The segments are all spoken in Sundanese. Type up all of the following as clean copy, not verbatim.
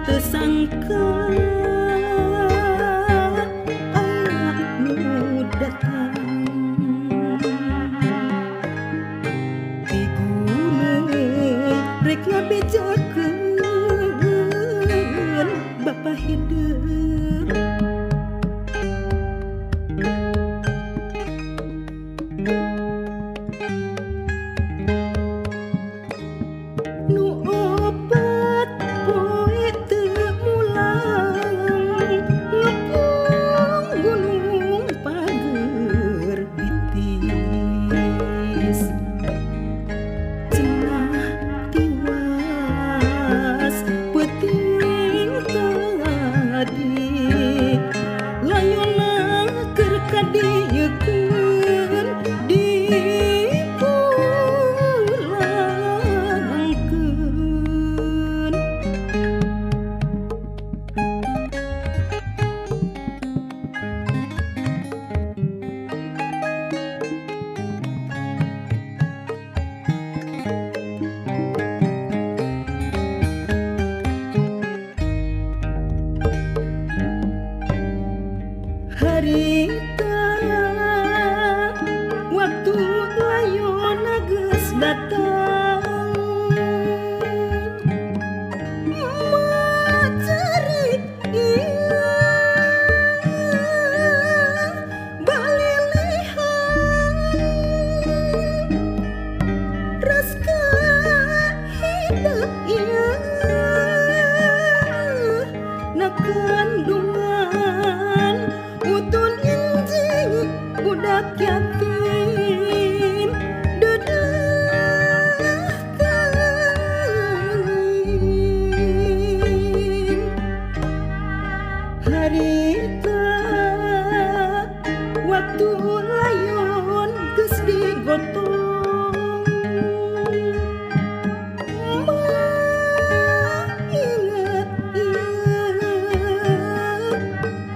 Tersangka anakmu datang di gunung rek ngabejakeun bapa hidup nu obat poe teu mulang ngepung gunung pager bitis cenah tiwas peuting tadi layonna keur kadiekeun dipulangkeun harita waktu layonna geus datang macari balilihan raska hidup na kandungan utun injing budak yatim dedah teuing harita waktu layon geus digotong inget ieu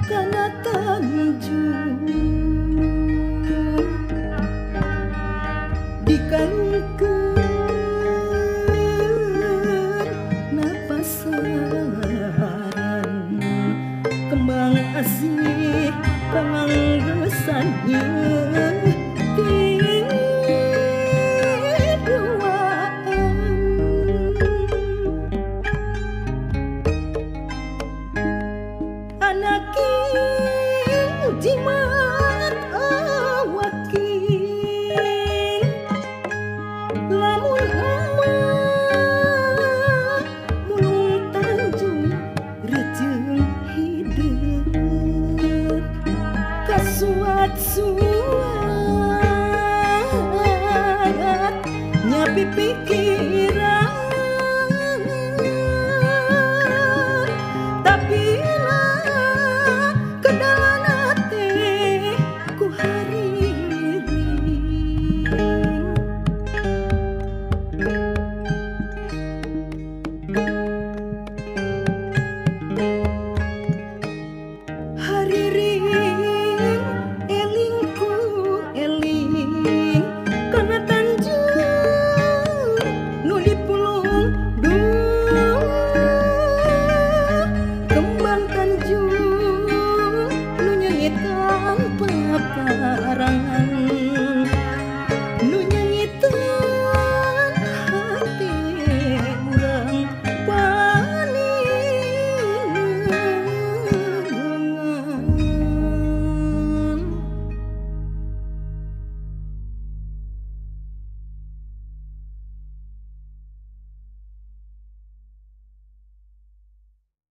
kana Tanjung dikalungkeun napasaran kembang asih panganggesan ieu tiduaan anaking jimat awaking lamun emak mulung Tanjung rejeung hideung kasuat-suat nyapi pikir